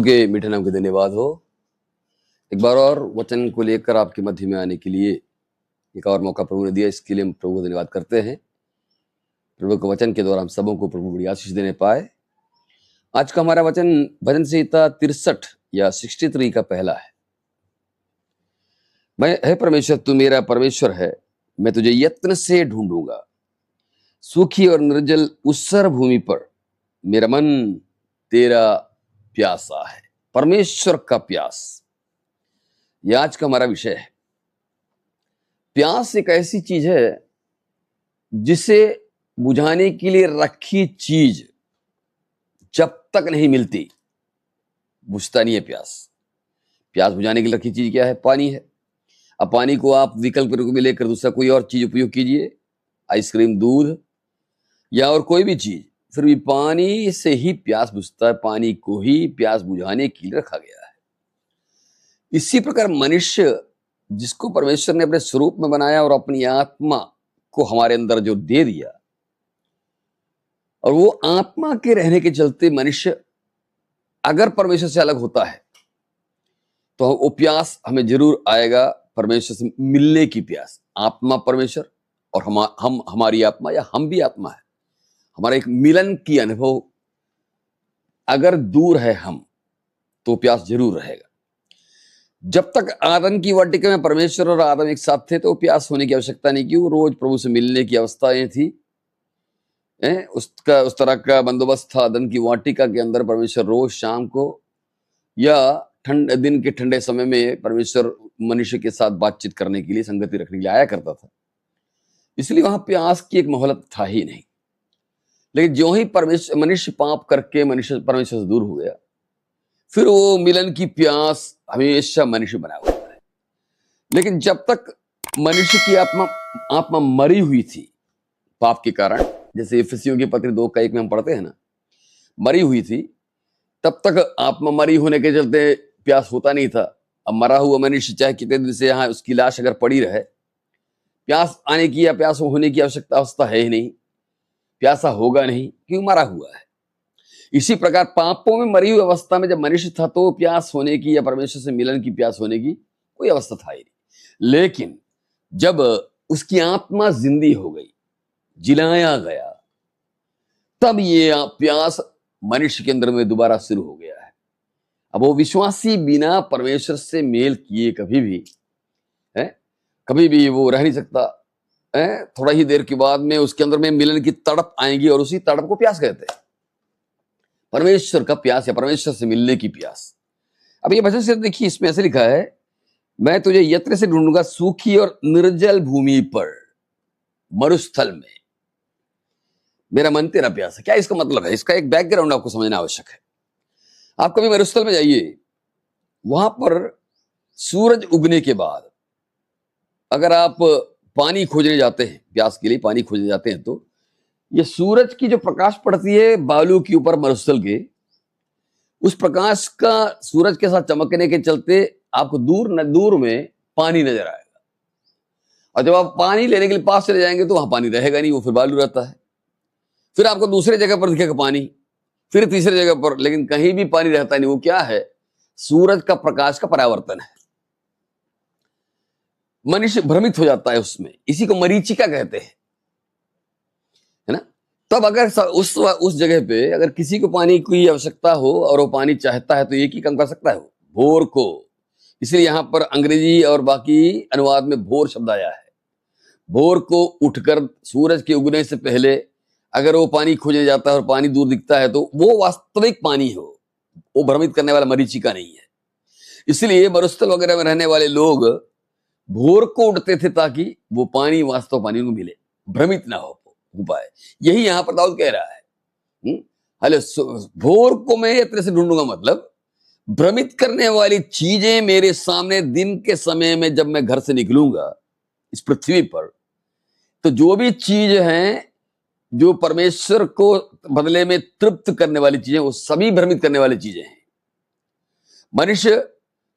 के मीठे नाम के धन्यवाद हो। एक बार और वचन को लेकर आपके मध्य में आने के लिए एक और मौका प्रभु ने दिया, इसके लिए हम प्रभु को धन्यवाद करते हैं। प्रभु के वचन के द्वारा हम सबों को प्रभु बड़ी आशीष देने पाए। आज का हमारा वचन भजन संहिता 63 या 63 का पहला है। मैं है परमेश्वर, तू मेरा परमेश्वर है, मैं तुझे यत्न से ढूंढूंगा। सूखी और निर्जल उस्सर भूमि पर मेरा मन तेरा प्यासा है। परमेश्वर का प्यास, यह आज का हमारा विषय है। प्यास एक ऐसी चीज है जिसे बुझाने के लिए रखी चीज जब तक नहीं मिलती बुझता नहीं है प्यास। प्यास बुझाने के लिए रखी चीज क्या है? पानी है। अब पानी को आप विकल्प रूप में लेकर दूसरा कोई और चीज उपयोग कीजिए, आइसक्रीम, दूध या और कोई भी चीज, फिर भी पानी से ही प्यास बुझता है। पानी को ही प्यास बुझाने के लिए रखा गया है। इसी प्रकार मनुष्य, जिसको परमेश्वर ने अपने स्वरूप में बनाया और अपनी आत्मा को हमारे अंदर जो दे दिया, और वो आत्मा के रहने के चलते मनुष्य अगर परमेश्वर से अलग होता है तो वो प्यास हमें जरूर आएगा, परमेश्वर से मिलने की प्यास। आत्मा परमेश्वर और हम हमारी आत्मा, या हम भी आत्मा है, हमारा एक मिलन की अनुभव अगर दूर है हम, तो प्यास जरूर रहेगा। जब तक आदम की वाटिका में परमेश्वर और आदम एक साथ थे तो प्यास होने की आवश्यकता नहीं, क्यों? रोज प्रभु से मिलने की अवस्थाएं थी। उस तरह का बंदोबस्त था। आदम की वाटिका के अंदर परमेश्वर रोज शाम को या दिन के ठंडे समय में परमेश्वर मनुष्य के साथ बातचीत करने के लिए, संगति रखने के लिए आया करता था। इसलिए वहां प्यास की एक मोहलत था ही नहीं। लेकिन जो ही मनुष्य पाप करके मनुष्य परमेश्वर से दूर हो गया, फिर वो मिलन की प्यास हमेशा मनुष्य बना हुआ है। लेकिन जब तक मनुष्य की आत्मा मरी हुई थी पाप के कारण, जैसे इफिसियों की पत्री 2:1 में हम पढ़ते हैं ना, मरी हुई थी, तब तक आत्मा मरी होने के चलते प्यास होता नहीं था। अब मरा हुआ मनुष्य चाहे कितने दिन से यहाँ उसकी लाश अगर पड़ी रहे, प्यास आने की या प्यास होने की अवस्था है ही नहीं, प्यासा होगा नहीं, क्यों? मरा हुआ है। इसी प्रकार पापों में मरी हुई अवस्था में जब मनुष्य था तो प्यास होने की या परमेश्वर से मिलन की प्यास होने की कोई अवस्था था ही नहीं। लेकिन जब उसकी आत्मा जिंदी हो गई, जिलाया गया, तब ये प्यास मनुष्य के अंदर में दोबारा शुरू हो गया है। अब वो विश्वासी बिना परमेश्वर से मेल किए कभी भी वो रह नहीं सकता। थोड़ा ही देर के बाद में उसके अंदर में मिलन की तड़प आएगी, और उसी तड़प को प्यास कहते हैं। परमेश्वर का प्यास या परमेश्वर से मिलने की प्यास। अब ये वचन से देखिए, इसमें ऐसे लिखा है, मैं तुझे यत्न से ढूंढूंगा, सूखी और निर्जल भूमि पर, मरुस्थल में मेरा मन तेरा प्यास है। क्या इसका मतलब है? इसका एक बैकग्राउंड आपको समझना आवश्यक है। आप कभी मरुस्थल में जाइए, वहां पर सूरज उगने के बाद अगर आप पानी खोजने जाते हैं, प्यास के लिए पानी खोजने जाते हैं, तो ये सूरज की जो प्रकाश पड़ती है बालू के ऊपर मरुस्थल के, उस प्रकाश का सूरज के साथ चमकने के चलते आपको दूर में पानी नजर आएगा। और जब आप पानी लेने के लिए पास चले जाएंगे तो वहां पानी रहेगा नहीं, वो फिर बालू रहता है। फिर आपको दूसरे जगह पर दिखेगा पानी, फिर तीसरे जगह पर, लेकिन कहीं भी पानी रहता नहीं। वो क्या है? सूरज का प्रकाश का परावर्तन है। मनुष्य भ्रमित हो जाता है उसमें, इसी को मरीचिका कहते हैं, है ना। तब अगर उस जगह पे अगर किसी को पानी की आवश्यकता हो और वो पानी चाहता है तो एक ही काम कर सकता है, वो भोर को। इसलिए यहां पर अंग्रेजी और बाकी अनुवाद में भोर शब्द आया है। भोर को उठकर सूरज के उगने से पहले अगर वो पानी खोजने जाता है और पानी दूर दिखता है तो वो वास्तविक पानी हो, वो भ्रमित करने वाला मरीचिका नहीं है। इसलिए मरुस्थल वगैरह में रहने वाले लोग भोर को उठते थे ताकि वो पानी वास्तव पानी उनको मिले, भ्रमित ना हो पाए। यही यहां पर दाऊद कह रहा है। हेलो, भोर को मैं इतने से ढूंढूंगा, मतलब भ्रमित करने वाली चीजें मेरे सामने दिन के समय में जब मैं घर से निकलूंगा इस पृथ्वी पर, तो जो भी चीज है जो परमेश्वर को बदले में तृप्त करने वाली चीजें, वो सभी भ्रमित करने वाली चीजें हैं। मनुष्य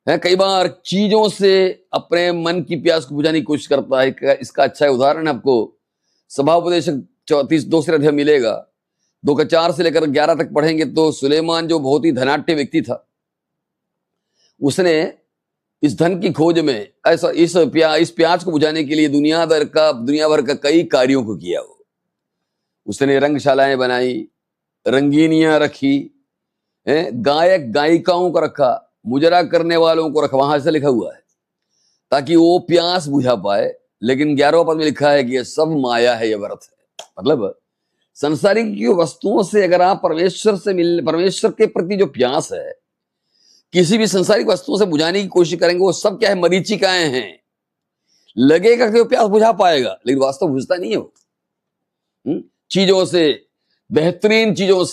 कई बार चीजों से अपने मन की प्यास को बुझाने की कोशिश करता है। इसका अच्छा उदाहरण आपको सभापदेशक 34 दूसरे अध्याय मिलेगा। 2:4 से लेकर 11 तक पढ़ेंगे तो सुलेमान जो बहुत ही धनाढ्य व्यक्ति था, उसने इस धन की खोज में ऐसा इस प्यास को बुझाने के लिए दुनिया भर का कई कार्यों को किया। उसने रंगशालाएं बनाई, रंगीनियां रखी, गायक गायिकाओं को रखा, मुजरा करने वालों को रखा। वहां से लिखा हुआ है ताकि वो प्यास बुझा पाए। लेकिन 11वें पद में लिखा है कि ये सब माया है, ये व्यर्थ है। मतलब संसारिक वस्तुओं से अगर आप परमेश्वर के प्रति जो प्यास है किसी भी संसारिक वस्तुओं से बुझाने की कोशिश करेंगे, वो सब क्या है, मरीचिकाएं हैं। लगेगा कि वो प्यास बुझा पाएगा, लेकिन वास्तव बुझता नहीं है वो। चीजों से, बेहतरीन चीजों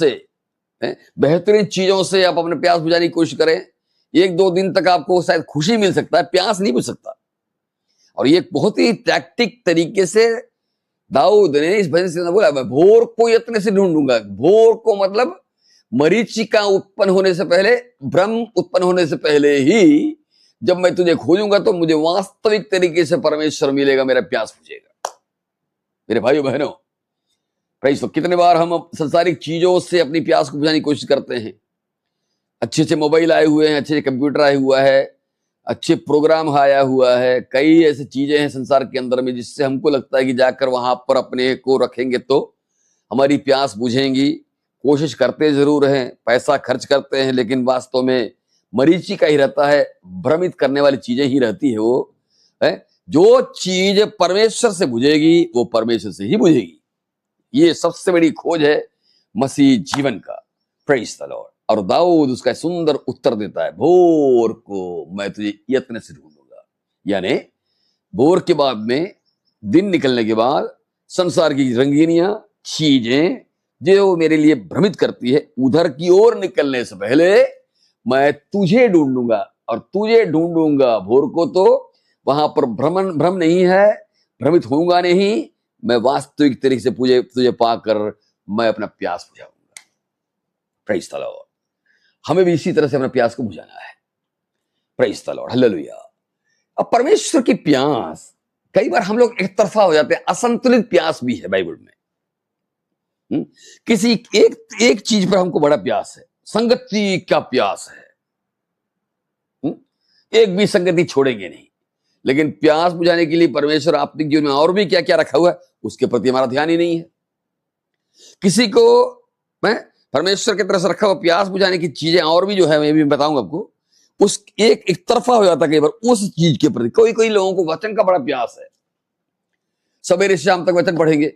से आप अपने प्यास बुझाने की कोशिश करें, 1-2 दिन तक आपको शायद खुशी मिल सकता है, प्यास नहीं बुझ सकता। और ये बहुत ही टैक्टिक तरीके से दाऊद ने इस भजन से बोला, मैं भोर को यत्न से ढूंढूंगा। भोर को मतलब मरीचिका उत्पन्न होने से पहले, ब्रह्म उत्पन्न होने से पहले ही जब मैं तुझे खोजूंगा तो मुझे वास्तविक तरीके से परमेश्वर मिलेगा, मेरा प्यास बुझेगा। मेरे भाइयों बहनों, प्रेज़ तो कितने बार हम संसारिक चीजों से अपनी प्यास को बुझाने की कोशिश करते हैं। अच्छे अच्छे मोबाइल आए हुए हैं, अच्छे कंप्यूटर आए हुआ है, अच्छे प्रोग्राम आया हुआ है, कई ऐसी चीजें हैं संसार के अंदर में जिससे हमको लगता है कि जाकर वहां पर अपने को रखेंगे तो हमारी प्यास बुझेंगी। कोशिश करते जरूर हैं, पैसा खर्च करते हैं, लेकिन वास्तव में मरीचिका ही रहता है, भ्रमित करने वाली चीजें ही रहती है। वो है जो चीज परमेश्वर से बुझेगी वो परमेश्वर से ही बुझेगी। ये सबसे बड़ी खोज है मसीह जीवन का। Praise the lord. और दाऊद उसका सुंदर उत्तर देता है, भोर को मैं तुझे यत्न से ढूंढूंगा। यानी भोर के बाद में, दिन निकलने के बाद, संसार की रंगीनियां चीजें जो मेरे लिए भ्रमित करती है, उधर की ओर निकलने से पहले मैं तुझे ढूंढूंगा। और तुझे ढूंढूंगा भोर को, तो वहां पर भ्रम नहीं है, भ्रमित होऊंगा नहीं, मैं वास्तविक तरीके से तुझे पाकर मैं अपना प्यास बुझाऊंगा। Praise the Lord. हमें भी इसी तरह से अपना प्यास को बुझाना है। Praise the Lord, hallelujah. अब परमेश्वर की प्यास, कई बार हम लोग एक तरफा हो जाते हैं, असंतुलित प्यास भी है बाइबल में। किसी एक चीज पर हमको बड़ा प्यास है, संगति का प्यास है, एक भी संगति छोड़ेंगे नहीं। लेकिन प्यास बुझाने के लिए परमेश्वर आपके जीवन में और भी क्या क्या रखा हुआ है, उसके प्रति हमारा ध्यान ही नहीं है। किसी को मैं परमेश्वर की तरफ से रखा हुआ प्यास बुझाने की चीजें और भी जो है, मैं भी बताऊंगा आपको, उस एक तरफा हो जाता है कई बार उस चीज के प्रति। कोई लोगों को वचन का बड़ा प्यास है, सवेरे शाम तक वचन पढ़ेंगे,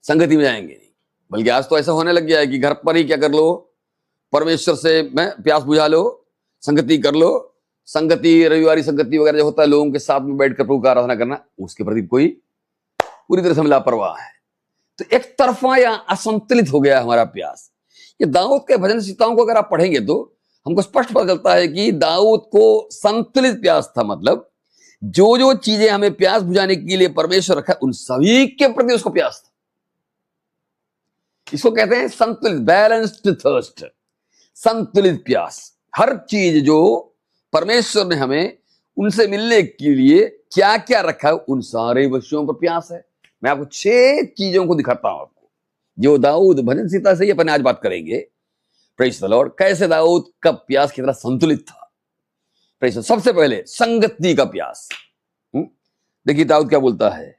संगति में जाएंगे नहीं। बल्कि आज तो ऐसा होने लग गया है कि घर पर ही क्या कर लो, परमेश्वर से मैं प्यास बुझा लो, संगति कर लो। संगति, रविवारी संगति वगैरह जो होता है, लोगों के साथ में बैठकर प्रभु का आराधना करना, उसके प्रति कोई पूरी तरह से लापरवाह है। तो एक तरफा या असंतुलित हो गया हमारा प्यास। ये दाऊद के भजन संहिताओं को अगर आप पढ़ेंगे तो हमको स्पष्ट पता चलता है कि दाऊद को संतुलित प्यास था। मतलब जो चीजें हमें प्यास बुझाने के लिए परमेश्वर रखा, उन सभी के प्रति उसको प्यास था। इसको कहते हैं संतुलित, बैलेंस्ड थर्स्ट, संतुलित प्यास। हर चीज जो परमेश्वर ने हमें उनसे मिलने के लिए क्या क्या रखा है, उन सारे विषयों पर प्यास है। मैं आपको 6 चीजों को दिखाता हूं आपको, जो दाऊद भजन संहिता से ही अपन आज बात करेंगे। Praise the Lord. कैसे दाऊद का प्यास कितना संतुलित था। Praise the Lord. सबसे पहले संगति का प्यास। देखिए दाऊद क्या बोलता है,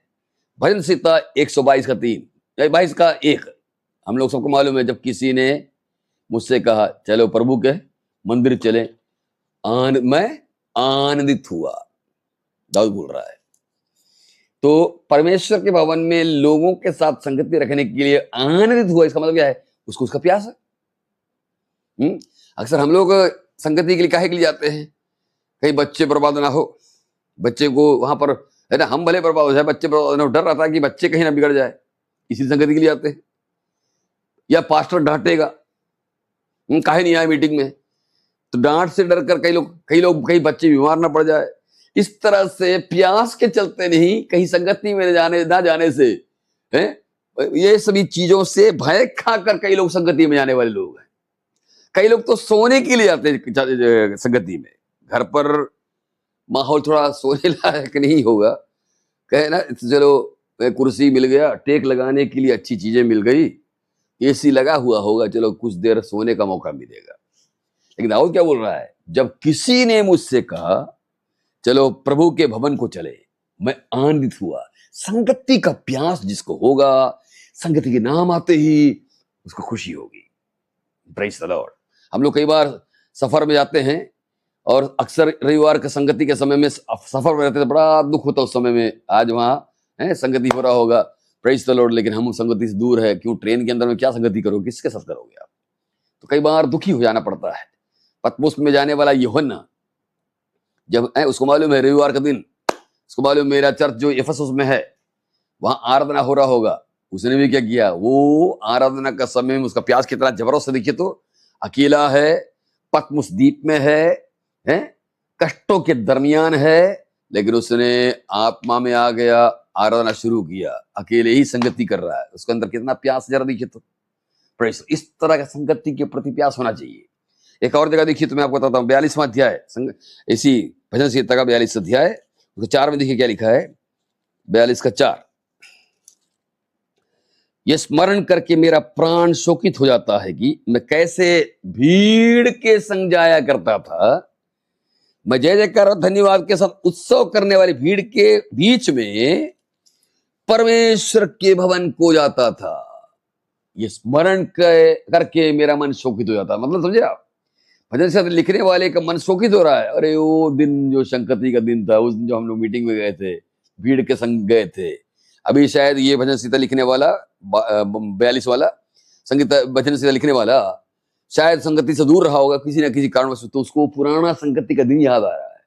भजन संहिता 122 का 3, 22 का 1। हम लोग सबको मालूम है, जब किसी ने मुझसे कहा चलो प्रभु के मंदिर चले, मैं आनंदित हुआ, दाऊद बोल रहा है। तो परमेश्वर के भवन में लोगों के साथ संगति रखने के लिए आनंदित हुआ, इसका मतलब क्या है, उसको उसका प्यास है। अक्सर हम लोग संगति के लिए काहे के लिए जाते हैं, कहीं बच्चे बर्बाद ना हो, बच्चे को वहां पर है ना, हम भले बर्बाद हो जाए, बच्चे बर्बाद ना हो, डर रहता है कि बच्चे कहीं ना बिगड़ जाए, इसी संगति के लिए आते हैं। या पास्टर डांटेगा, काहे नहीं आए मीटिंग में, तो डांट से डर कर कई बच्चे बीमार ना पड़ जाए। इस तरह से प्यास के चलते नहीं, कहीं संगति में ना जाने से, ये सभी चीजों से भय खाकर कई लोग संगति में जाने वाले लोग हैं। कई लोग तो सोने के लिए आते हैं संगति में। घर पर माहौल थोड़ा सोने लायक नहीं होगा, कहे ना चलो कुर्सी मिल गया, टेक लगाने के लिए अच्छी चीजें मिल गई, एसी लगा हुआ होगा, चलो कुछ देर सोने का मौका मिलेगा। लेकिन दाऊद क्या बोल रहा है, जब किसी ने मुझसे कहा चलो प्रभु के भवन को चले, मैं आनंदित हुआ। संगति का प्यास जिसको होगा, संगति के नाम आते ही उसको खुशी होगी। Praise the Lord. हम लोग कई बार सफर में जाते हैं और अक्सर रविवार के संगति के समय में सफर में रहते हैं, बड़ा दुख होता है उस समय में, आज वहां है संगति हो रहा होगा, प्रेज़ द लॉर्ड, लेकिन हम संगति से दूर है। क्यों? ट्रेन के अंदर में क्या संगति करोगे, किसके साथ करोगे आप? तो कई बार दुखी हो जाना पड़ता है। पतमुस में जाने वाला यूहन्ना, जब उसको मालूम है रविवार का दिन, उसको मालूम मेरा चर्च जो इफिसुस में है वहां आराधना हो रहा होगा, उसने भी क्या किया, वो आराधना का समय में उसका प्यास कितना जबरदस्त देखिए। तो अकेला है, पतमुस द्वीप में है, कष्टों के दरमियान है, लेकिन उसने आत्मा में आ गया, आराधना शुरू किया, अकेले ही संगति कर रहा है, उसके अंदर कितना प्यास जरा देखिए। तो प्रेस, इस तरह का संगति के प्रति प्यास होना चाहिए। एक और जगह देखिए तो मैं आपको बताता हूँ, 42वां अध्याय इसी भजन संहिता का 42 अध्याय, उसके 4 में देखिए क्या लिखा है, 42 का 4। यह स्मरण करके मेरा प्राण शोकित हो जाता है कि मैं कैसे भीड़ के संग जाया करता था। मैं जय जयकार और धन्यवाद के साथ उत्सव करने वाली भीड़ के बीच में परमेश्वर के भवन को जाता था। ये स्मरण करके मेरा मन शोकित हो जाता। मतलब समझे आप, भजन से लिखने वाले का मन शोकित हो रहा है। अरे वो दिन जो संगति का दिन था, उस दिन जो हम लोग मीटिंग में गए थे, भीड़ के संग गए थे। अभी शायद ये भजन संहिता लिखने वाला 42 वाला संगीत भजन संहिता लिखने वाला शायद संगति से दूर रहा होगा किसी ना किसी कारणवश, तो उसको पुराना संगति का दिन याद आ रहा है।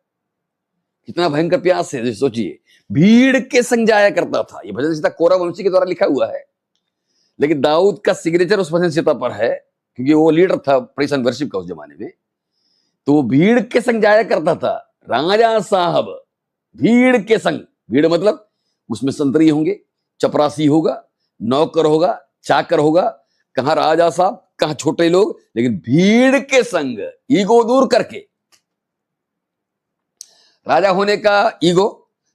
कितना भयंकर प्यास है, सोचिए, भीड़ के संग जाया करता था। ये भजन संहिता कोरा वंशी के द्वारा लिखा हुआ है, लेकिन दाऊद का सिग्नेचर उस भजन संहिता पर है, क्योंकि वो लीडर था प्रेज़ एंड वर्शिप का उस जमाने में। तो भीड़ के संग जाया करता था। राजा साहब भीड़ के संग, भीड़ मतलब उसमें संतरी होंगे, चपरासी होगा, नौकर होगा, चाकर होगा, कहां राजा साहब, कहां छोटे लोग, लेकिन भीड़ के संग ईगो दूर करके, राजा होने का ईगो,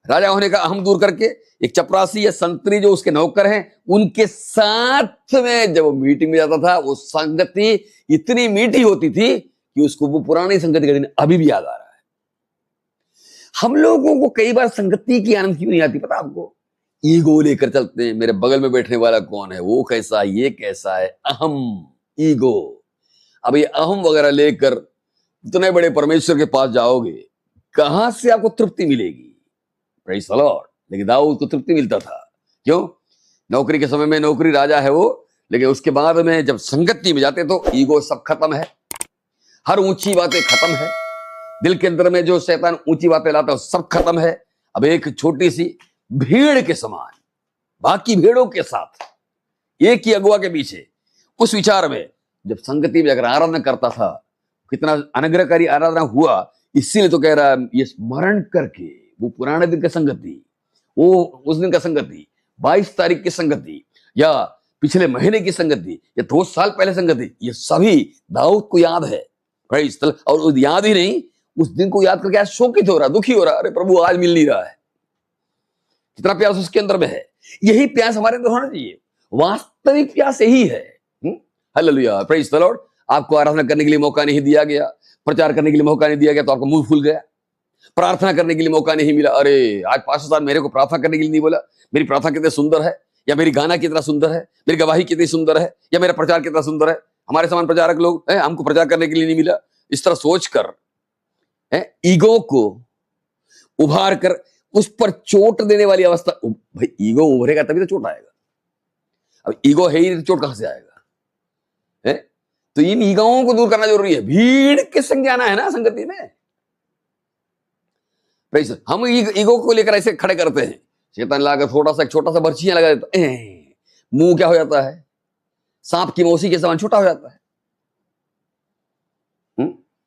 राजा होने का अहम दूर करके, एक चपरासी या संतरी जो उसके नौकर हैं उनके साथ में जब वो मीटिंग में जाता था, वो संगति इतनी मीठी होती थी कि उसको वो पुरानी संगति का दिन अभी भी याद आ रहा है। हम लोगों को कई बार संगति की आनंद क्यों नहीं आती पता आपको? ईगो लेकर चलते हैं, मेरे बगल में बैठने वाला कौन है, वो कैसा, ये कैसा है, अहम, ईगो। अब ये अहम वगैरह लेकर इतने बड़े परमेश्वर के पास जाओगे, कहां से आपको तृप्ति मिलेगी? Praise the Lord. लेकिन दाऊद को तृप्ति मिलता था। क्यों? नौकरी के समय में नौकरी राजा है वो, लेकिन उसके बाद में जब संगति में जाते तो ईगो सब खत्म है, हर ऊंची बातें खत्म है, दिल के अंदर में जो शैतान ऊंची बातें लाता है सब खत्म है। अब एक छोटी सी भीड़ के समान बाकी भीड़ों के साथ एक ही अगुआ के पीछे, उस विचार में जब संगति में अगर आराधना करता था, कितना अनुग्रहकारी आराधना हुआ। इसीलिए तो कह रहा है, ये स्मरण करके, वो पुराने दिन का संगति, वो उस दिन का संगति, 22 तारीख की संगति, या पिछले महीने की संगति, या 2 साल पहले संगति, ये सभी दाऊद को याद है। Praise the lord. और याद ही नहीं, उस दिन को याद करके आज शोकित हो रहा, दुखी हो रहा, अरे प्रभु आज मिल नहीं रहा है। कितना प्यास उसके अंदर में है। यही प्यास हमारे अंदर होना चाहिए। वास्तविक प्यास यही है। Hallelujah, praise the Lord. आपको आराधना करने के लिए मौका नहीं दिया गया, प्रचार करने के लिए मौका नहीं दिया गया, तो आपका मुंह फूल गया। प्रार्थना करने के लिए मौका नहीं मिला, अरे आज पास्टर साहब मेरे को प्रार्थना करने के लिए नहीं बोला, मेरी प्रार्थना कितनी सुंदर है, या मेरी गाना कितना सुंदर है, मेरी गवाही कितनी सुंदर है, या मेरा प्रचार कितना सुंदर है, हमारे समान प्रचारक लोग हैं, हमको प्रचार करने के लिए नहीं मिला। इस तरह सोचकर ईगो को उभार कर उस पर चोट देने वाली अवस्था, भाई ईगो उभरेगा तभी तो चोट आएगा। अब ईगो है ही, चोट कहां से आएगा? तो इन ईगोओं को दूर करना जरूरी है। भीड़ के संग जाना है ना संगति में। हम ईगो को लेकर ऐसे खड़े करते हैं, शैतान लाकर छोटा सा बर्छियां लगा देता है, मुंह क्या हो जाता है, सांप की मौसी के समान छोटा हो जाता है।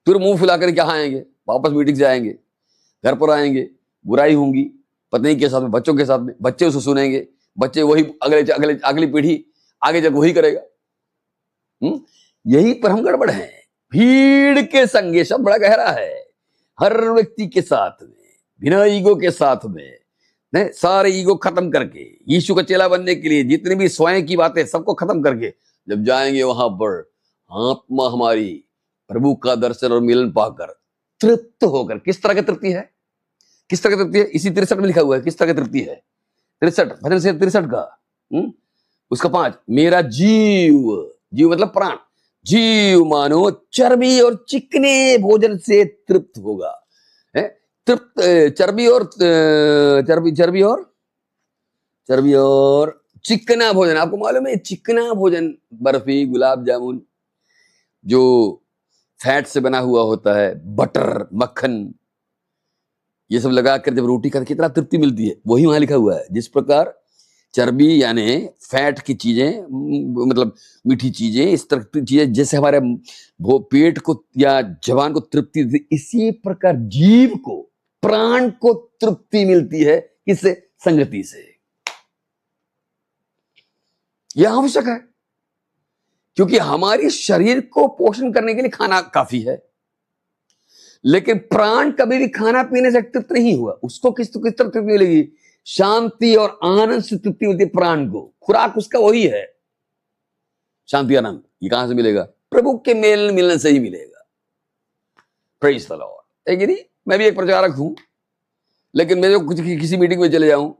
फिर मुंह फुलाकर क्या आएंगे, वापस मीटिंग से आएंगे, घर पर आएंगे, बुराई होंगी पत्नी के साथ में, बच्चों के साथ में, बच्चे उसे सुनेंगे, बच्चे वही अगली पीढ़ी आगे जब वही करेगा। यही पर हम गड़बड़ है। भीड़ के संग, ये शब्द बड़ा गहरा है। हर व्यक्ति के साथ में, बिना ईगो के साथ में, सारे ईगो खत्म करके, यीशु का चेला बनने के लिए जितनी भी स्वयं की बातें सबको खत्म करके जब जाएंगे वहां पर, आत्मा हमारी प्रभु का दर्शन और मिलन पाकर तृप्त होकर, किस तरह की तृप्ति है, किस तरह की तृप्ति है, इसी 63 में लिखा हुआ है किस तरह की तृप्ति है। 63 भजन से 63 का उसका 5, मेरा जीव, जीव मतलब प्राण, जीव मानो चर्बी और चिकने भोजन से तृप्त होगा। तृप्त चर्बी और चर्बी और चिकना भोजन, आपको मालूम है चिकना भोजन, बर्फी, गुलाब जामुन जो फैट से बना हुआ होता है, बटर, मक्खन, ये सब लगाकर जब रोटी खाते कितना तृप्ति मिलती है, वही वहां लिखा हुआ है। जिस प्रकार चर्बी यानी फैट की चीजें, मतलब मीठी चीजें, इस तरह की चीजें जैसे हमारे पेट को या जवान को तृप्ति देती, इसी प्रकार जीव को, प्राण को तृप्ति मिलती है, किससे? संगति से। यह आवश्यक है, क्योंकि हमारी शरीर को पोषण करने के लिए खाना काफी है, लेकिन प्राण कभी भी खाना पीने से तृप्त नहीं हुआ। उसको किस तरह तृप्ति मिलेगी? शांति और आनंद से तृप्ति मिलती है प्राण को। खुराक उसका वही है, शांति आनंद। ये कहां से मिलेगा? प्रभु के मेल मिलने से ही मिलेगा। Praise the Lord. है कि नहीं? मैं भी एक प्रचारक हूं, लेकिन मैं जो कुछ किसी मीटिंग में चले जाऊं,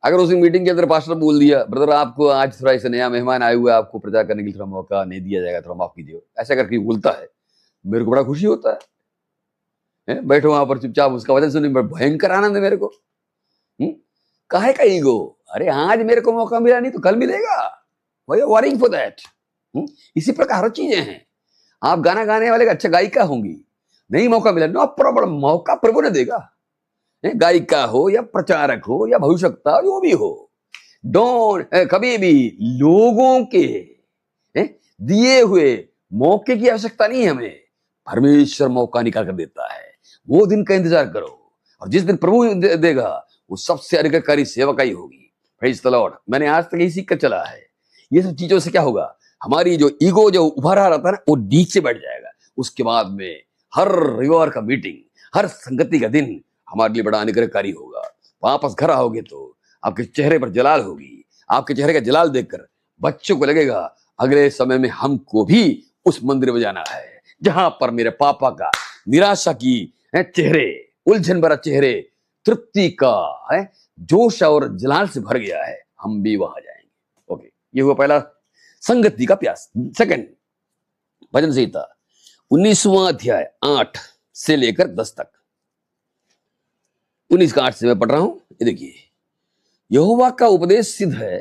अगर उस मीटिंग के अंदर पास्टर बोल दिया, ब्रदर आपको आज थोड़ा ऐसा नया मेहमान आए हुए, आपको प्रचार करने के लिए थोड़ा मौका नहीं दिया जाएगा, थोड़ा माफ कीजिए, ऐसा करके बोलता है, मेरे को बड़ा खुशी होता है। बैठो वहां पर चुपचाप, उसका वचन सुनने में भयंकर आनंद है मेरे को। काहे का ईगो? अरे आज मेरे को मौका मिला नहीं तो कल मिलेगा, वाई वरिंग फॉर दैट। इसी प्रकार हर चीजें हैं। आप गाना गाने वाले का अच्छा गायिका होंगी, नहीं मौका मिला, नो प्रॉब्लम, मौका प्रभु ने देगा। गायिका हो या प्रचारक हो या भविष्यवक्ता, जो भी हो, डोंट कभी भी लोगों के दिए हुए मौके की आवश्यकता नहीं है हमें। परमेश्वर मौका निकाल कर देता है, वो दिन का इंतजार करो, और जिस दिन प्रभु देगा वो सबसे अधिकारी सेवकाई होगी। Praise the Lord. मैंने आज तक यही सीख कर चला है। ये सब चीजों से क्या होगा? हमारी जो ईगो जो उभरा रहता है ना, वो नीचे बैठ जाएगा। उसके बाद में हर रविवार का मीटिंग, हर संगति का दिन हमारे लिए बड़ा अनुग्रहकारी होगा। वापस घर आओगे तो आपके चेहरे पर जलाल होगी। आपके चेहरे का जलाल देखकर बच्चों को लगेगा अगले समय में हमको भी उस मंदिर में जाना है, जहां पर मेरे पापा का निराशा की चेहरे, उलझन भरा चेहरे, तृप्ति का जोश और जलाल से भर गया है, हम भी वहां जाएंगे। ओके, ये हुआ पहला, संगति का प्यास। सेकंड, भजन संहिता 19वां अध्याय 8 से लेकर 10 तक। 19 का 8 से मैं पढ़ रहा हूं। ये देखिए, यहोवा का उपदेश सिद्ध है,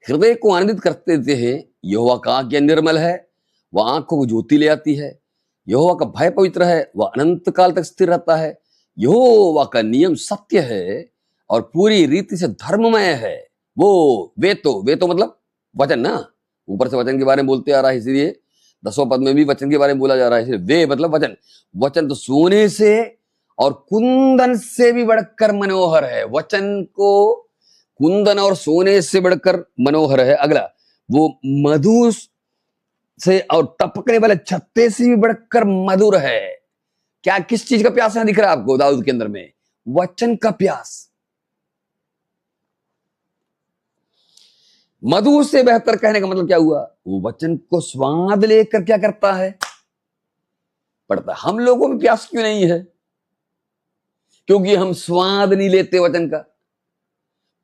हृदय को आनंदित करते देते हैं। यहोवा का आज्ञा निर्मल है, वह आंखों को ज्योति ले आती है। यहोवा का भय पवित्र है, वह अनंत काल तक स्थिर रहता है। यहोवा का नियम सत्य है और पूरी रीति से धर्ममय है। वो वे तो मतलब वचन ना, ऊपर से वचन के बारे में बोलते आ रहा है, इसलिए 10वें पद में भी वचन के बारे में बोला जा रहा है। इसलिए वे मतलब वचन। वचन तो सोने से और कुंदन से भी बढ़कर मनोहर है। वचन को कुंदन और सोने से बढ़कर मनोहर है। अगला, वो मधु से और टपकने वाले छत्ते से भी बढ़कर मधुर है। क्या, किस चीज का प्यास यहां दिख रहा है आपको दाऊद के अंदर में? वचन का प्यास। मधु से बेहतर कहने का मतलब क्या हुआ? वो वचन को स्वाद लेकर क्या करता है? पढ़ता है। हम लोगों में प्यास क्यों नहीं है? क्योंकि हम स्वाद नहीं लेते वचन का।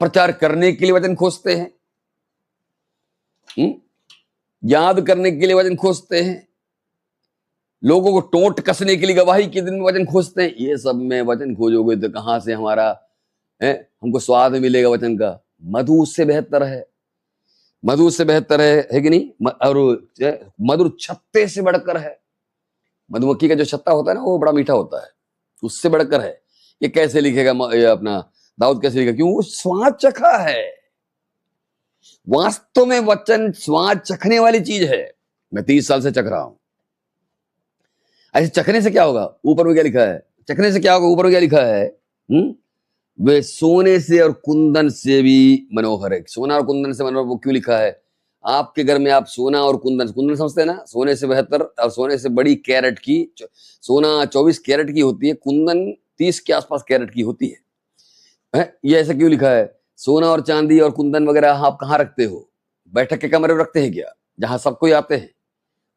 प्रचार करने के लिए वचन खोजते हैं, याद करने के लिए वचन खोजते हैं, लोगों को टोंट कसने के लिए गवाही के दिन में वचन खोजते हैं। ये सब में वचन खोजोगे तो कहां से हमारा हमको स्वाद मिलेगा वचन का? मधु से बेहतर है, मधु से बेहतर है कि नहीं? और मधुर छत्ते से बढ़कर है। मधुमक्खी का जो छत्ता होता है ना, वो बड़ा मीठा होता है, उससे बढ़कर है। ये कैसे लिखेगा ये अपना दाऊद, कैसे लिखेगा? क्यों? वो स्वाद चखा है। वास्तव में वचन स्वाद चखने वाली चीज है। मैं 30 साल से चख रहा हूं। ऐसे चखने से क्या होगा? ऊपर में क्या लिखा है? चखने से क्या होगा? ऊपर में क्या लिखा है? वे सोने से और कुंदन से भी मनोहर है। सोना और कुंदन से मनोहर, वो क्यों लिखा है? आपके घर में आप सोना और कुंदन समझते हैं ना? सोने से बेहतर और सोने से बड़ी कैरेट की, सोना 24 कैरेट की होती है, कुंदन 30 के आसपास कैरेट की होती है। ये ऐसा क्यों लिखा है? सोना और चांदी और कुंदन वगैरह आप कहाँ रखते हो? बैठक के कमरे में रखते हैं क्या, जहां सब कोई आते हैं?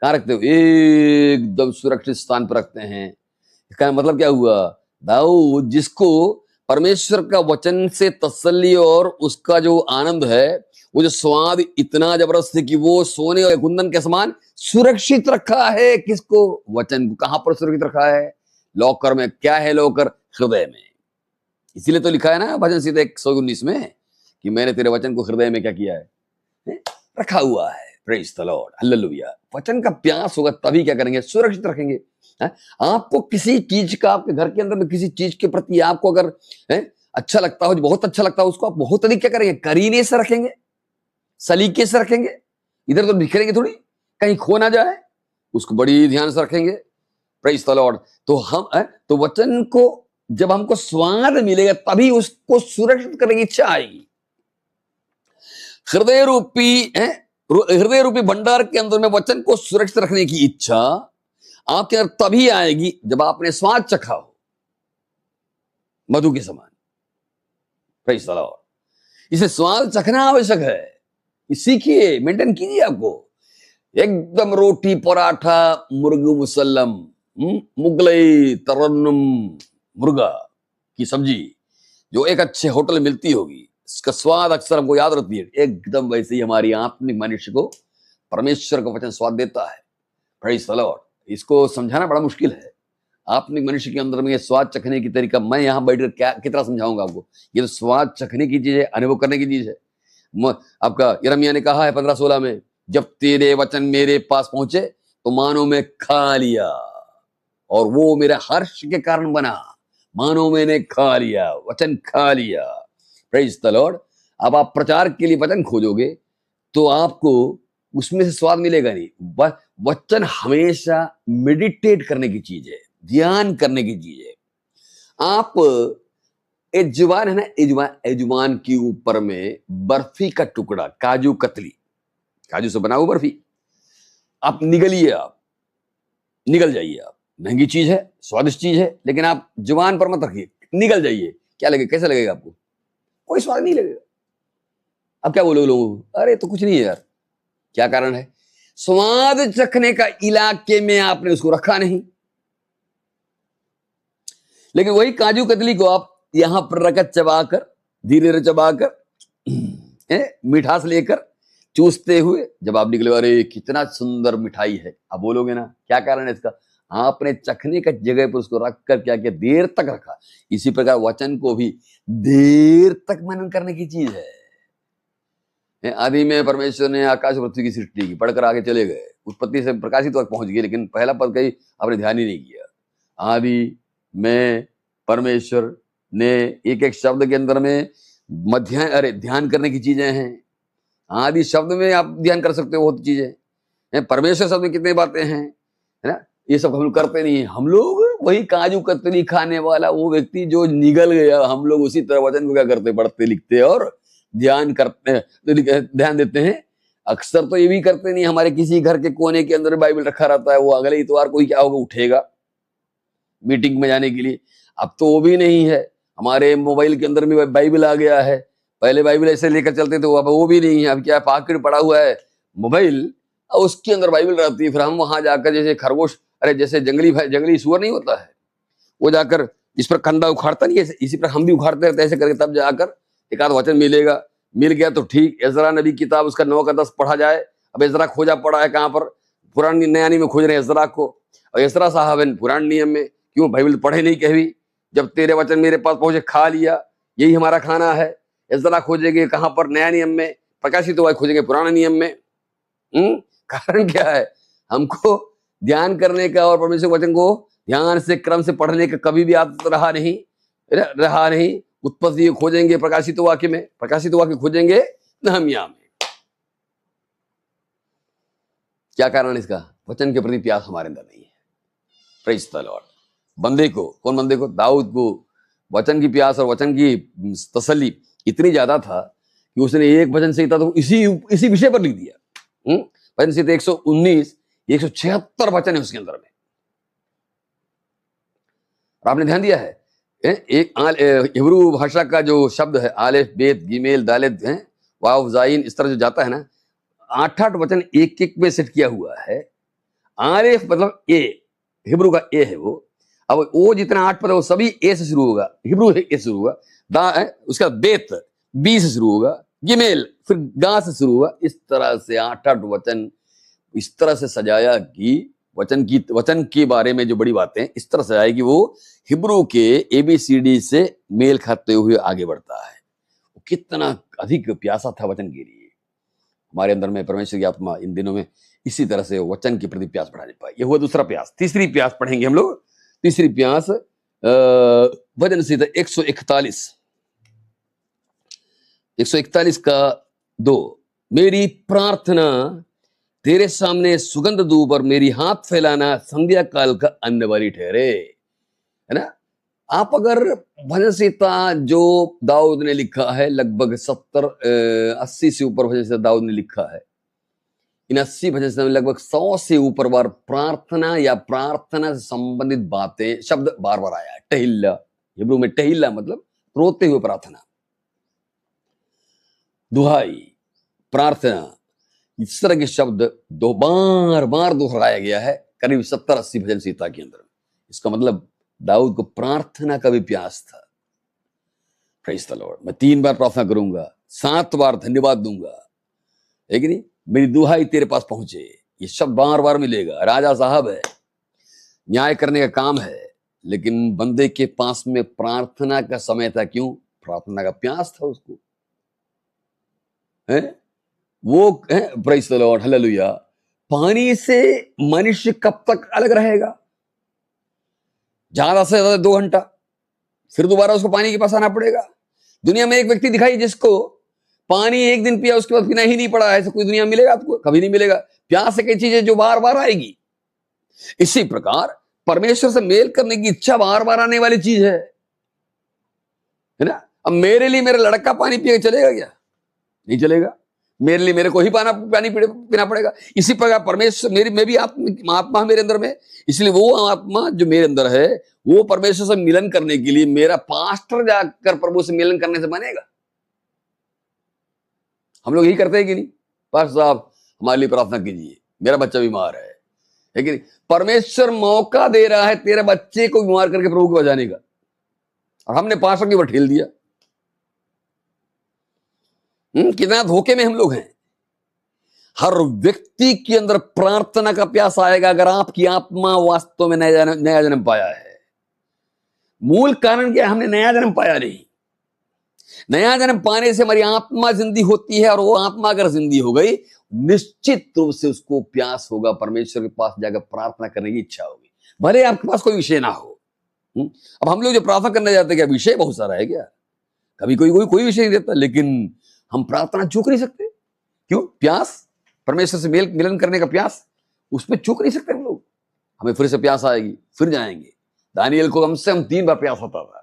कहाँ रखते हो? एकदम सुरक्षित स्थान पर रखते हैं। इसका मतलब क्या हुआ? दाऊद जिसको परमेश्वर का वचन से तसल्ली और उसका जो आनंद है, वो जो स्वाद इतना जबरदस्त है कि वो सोने और कुंदन के समान सुरक्षित रखा है। किसको? वचन को। कहां पर सुरक्षित रखा है? लॉकर में। क्या है लॉकर? हृदय में। इसीलिए तो लिखा है ना भजन संहिता 119 में कि मैंने तेरे वचन को हृदय में क्या किया है? रखा हुआ है। Praise the Lord, hallelujah. वचन का प्यास होगा तभी क्या करेंगे? सुरक्षित रखेंगे। है? आपको किसी चीज का, आपके घर के अंदर में किसी चीज के प्रति आपको अगर अच्छा लगता हो, बहुत अच्छा लगता हो, उसको आप बहुत अधिक क्या करेंगे? करीने से रखेंगे, सलीके से रखेंगे। इधर उधर बिखरेंगे थोड़ी, कहीं खो ना जाए, उसको बड़ी ध्यान से रखेंगे। Praise the Lord. तो हम तो वचन को जब हमको स्वाद मिलेगा तभी उसको सुरक्षित करने की इच्छा आएगी। हृदय रूपी भंडार के अंदर में वचन को सुरक्षित रखने की इच्छा आपके अंदर तभी आएगी जब आपने स्वाद चखा हो मधु के समान। Praise the Lord. इसे स्वाद चखना आवश्यक है। सीखिए, मेंटेन कीजिए। आपको एकदम रोटी पराठा मुर्ग मुसल्लम मुगलई तरन्नुम मुर्गा की सब्जी जो एक अच्छे होटल मिलती होगी, इसका स्वाद अक्सर हमको याद रहती है। एकदम वैसे ही हमारी आत्मिक मनुष्य को परमेश्वर का वचन स्वाद देता है। Praise the Lord. इसको समझाना बड़ा मुश्किल है। आत्मिक मनुष्य के अंदर में ये स्वाद चखने की तरीका मैं यहां बैठकर क्या कितना समझाऊंगा आपको? ये तो स्वाद चखने की चीज है, अनुभव करने की चीज है। आपका यिर्मयाह ने कहा है 15:16 में, जब तेरे वचन मेरे पास पहुंचे तो मानो मैं खा लिया और वो मेरे हर्ष के कारण बना। मानो मैंने खा लिया, वचन खा लिया। Praise the Lord. अब आप प्रचार के लिए वचन खोजोगे तो आपको उसमें से स्वाद मिलेगा नहीं। वचन हमेशा मेडिटेट करने की चीज है, ध्यान करने की चीज है। आप एजवान है ना, एजवान के ऊपर में बर्फी का टुकड़ा, काजू कतली, काजू से बना हुआ बर्फी, आप निगलिए, आप निगल जाइए। आप महंगी चीज है, स्वादिष्ट चीज है, लेकिन आप जुबान पर मत रखिए, निगल जाइए। क्या लगेगा? कैसा लगेगा आपको? कोई स्वाद नहीं लगेगा। अब क्या बोलोगे लोगों को? अरे तो कुछ नहीं है यार। क्या कारण है? स्वाद चखने का इलाके में आपने उसको रखा नहीं। लेकिन वही काजू कतली को आप यहां पर रखकर चबाकर, धीरे धीरे चबाकर, मिठास लेकर चूसते हुए जब आप निकले, अरे कितना सुंदर मिठाई है, आप बोलोगे ना। क्या कारण है इसका? आपने चखने का जगह पर उसको रखकर क्या किया? देर तक रखा। इसी प्रकार वचन को भी देर तक मनन करने की चीज है। आदि में परमेश्वर ने आकाश पृथ्वी की सृष्टि की, पढ़कर आगे चले गए, उत्पत्ति से प्रकाशित तक पहुंच गए, लेकिन पहला पद कहीं आपने ध्यान ही नहीं किया। आदि में परमेश्वर ने एक एक शब्द के अंदर में ध्यान करने की चीजें हैं। आदि शब्द में आप ध्यान कर सकते हो, बहुत चीजें। परमेश्वर शब्द में कितने बातें हैं, है ना? ये सब हम लोग करते नहीं है। हम लोग वही काजू कतली खाने वाला वो व्यक्ति जो निगल गया, हम लोग उसी तरह वचन को क्या करते? पढ़ते लिखते और ध्यान करते हैं, ध्यान देते हैं। अक्सर तो ये भी करते नहीं। हमारे किसी घर के कोने के अंदर बाइबल रखा रहता है, वो अगले इतवार कोई क्या होगा, उठेगा मीटिंग में जाने के लिए। अब तो वो भी नहीं है। हमारे मोबाइल के अंदर भी बाइबल आ गया है। पहले बाइबल ऐसे लेकर चलते थे, अब वो भी नहीं है। अब क्या पॉकेट पड़ा हुआ है मोबाइल, उसके अंदर बाइबल रहती है। फिर हम वहां जाकर जैसे खरगोश, अरे जैसे जंगली सुअर नहीं होता है, वो जाकर जिस पर कंधा उखाड़ता नहीं है, इसी पर हम भी उखाड़ते रहते, ऐसे करके तब जाकर एक आध वचन मिलेगा। मिल गया तो ठीक। एजरा नबी किताब उसका 9 का 10 पढ़ा जाए। अब एजरा खोजा पड़ा है कहाँ पर? पुरानी नया नियम में खोज रहे हैं एजरा को। और एजरा साहब है पुराने नियम में, क्यों बाइबल पढ़े नहीं कभी? जब तेरे वचन मेरे पास पहुंचे खा लिया, यही हमारा खाना है। एजरा खोजेंगे कहाँ पर? नया नियम में। प्रकाशित हुआ खोजेंगे पुराने नियम में। कारण क्या है? हमको ध्यान करने का और परमेश्वर वचन को ध्यान से क्रम से पढ़ने का कभी भी आदत रहा नहीं। उत्पत्ति खोजेंगे प्रकाशित वाक्य में, प्रकाशित वाक्य खोजेंगे नहम्याह में। क्या कारण इसका? वचन के प्रति प्यास हमारे अंदर नहीं है। Praise the Lord. बंदे को, कौन बंदे को? दाऊद को वचन की प्यास और वचन की तसल्ली इतनी ज्यादा था कि उसने एक भजन संहिता तो इसी विषय पर लिख दिया। भजन संहिता 119, 176 वचन है उसके अंदर में। और आपने ध्यान दिया है, एक हिब्रू भाषा का जो शब्द है आलेफ बेत गिमेल दालेद वाव जाइन, इस तरह जो जाता है ना, 8-8 वचन एक एक में सेट किया हुआ है। आरिफ मतलब ए, हिब्रू का ए है वो। अब वो जितना 8 पद है वो सभी ए से शुरू होगा, हिब्रू ए से शुरू होगा। दा है उसका बेत बी से शुरू होगा, गिमेल फिर गा से शुरू हुआ। इस तरह से 8 वचन इस तरह से सजाया कि वचन के बारे में जो बड़ी बातें इस तरह सजाया कि वो हिब्रू के ABCD से मेल खाते हुए आगे बढ़ता है। वो कितना अधिक प्यासा था वचन के लिए। हमारे अंदर में परमेश्वर की आत्मा इन दिनों में इसी तरह से वचन के प्रति प्यास बढ़ाने पाए। ये हुआ दूसरा प्यास। तीसरी प्यास पढ़ेंगे हम लोग। तीसरी प्यास भजन संहिता 141 का 2। मेरी प्रार्थना तेरे सामने सुगंध धूप और मेरी हाथ फैलाना संध्या काल का अन्न वाली ठहरे, है ना। आप अगर भजन संहिता जो दाऊद ने लिखा है, लगभग 70-80 से ऊपर भजन संहिता दाऊद ने लिखा है। इन 80 भजन संहिता में लगभग 100 से ऊपर बार प्रार्थना या प्रार्थना से संबंधित बातें शब्द बार बार आया है। टहिल्ला, हिब्रू में टहिल्ला मतलब रोते हुए प्रार्थना, दुहाई, प्रार्थना, इस तरह के शब्द बार बार दोहराया गया है करीब 70-80 भजन संहिता के अंदर। इसका मतलब दाऊद को प्रार्थना का भी प्यास था। Praise the Lord. मैं 3 बार प्रार्थना करूंगा, 7 बार धन्यवाद दूंगा, है कि नहीं। मेरी दुहाई तेरे पास पहुंचे, ये शब्द बार बार मिलेगा। राजा साहब है, न्याय करने का काम है, लेकिन बंदे के पास में प्रार्थना का समय था। क्यों? प्रार्थना का प्यास था उसको, है वो है। Praise the Lord, hallelujah. पानी से मनुष्य कब तक अलग रहेगा? ज्यादा से ज्यादा 2 घंटा, फिर दोबारा उसको पानी के पास आना पड़ेगा। दुनिया में एक व्यक्ति दिखाई जिसको पानी एक दिन पिया उसके बाद पीना ही नहीं पड़ा, ऐसा कोई दुनिया में मिलेगा आपको? कभी नहीं मिलेगा। प्यास एक चीज है जो बार बार आएगी। इसी प्रकार परमेश्वर से मेल करने की इच्छा बार बार आने वाली चीज है ना। अब मेरे लिए मेरा लड़का पानी पिए चलेगा क्या? नहीं चलेगा। मेरे लिए मेरे को ही पानी पीना पड़ेगा। इसी प्रकार परमेश्वर मैं भी आत्मा मेरे अंदर में, इसलिए वो आत्मा जो मेरे अंदर है वो परमेश्वर से मिलन करने के लिए मेरा पास्टर जाकर प्रभु से मिलन करने से बनेगा। हम लोग यही करते हैं कि नहीं? पास्टर साहब हमारे लिए प्रार्थना कीजिए, मेरा बच्चा बीमार है कि नहीं? परमेश्वर मौका दे रहा है तेरे बच्चे को बीमार करके प्रभु को बजाने का, और हमने पास्टर के ऊपर ठेल दिया। कितना धोखे में हम लोग हैं। हर व्यक्ति के अंदर प्रार्थना का प्यास आएगा अगर आपकी आत्मा वास्तव में नया जन्म पाया है। मूल कारण क्या है? हमने नया जन्म पाया नहीं। नया जन्म पाने से हमारी आत्मा जिंदी होती है, और वो आत्मा अगर जिंदी हो गई निश्चित रूप से उसको प्यास होगा, परमेश्वर के पास जाकर प्रार्थना करने की इच्छा होगी, भले आपके पास कोई विषय ना हो। अब हम लोग जो प्रार्थना करने जाते हैं, क्या विषय बहुत सारा है क्या? कभी कोई विषय नहीं देता, लेकिन हम प्रार्थना चूक नहीं सकते। क्यों? प्यास, परमेश्वर से मिलन करने का प्यास, उसमें चूक नहीं सकते हम लोग। हमें फिर से प्यास आएगी, फिर जाएंगे। दानियल को कम से कम 3 बार प्यास होता था।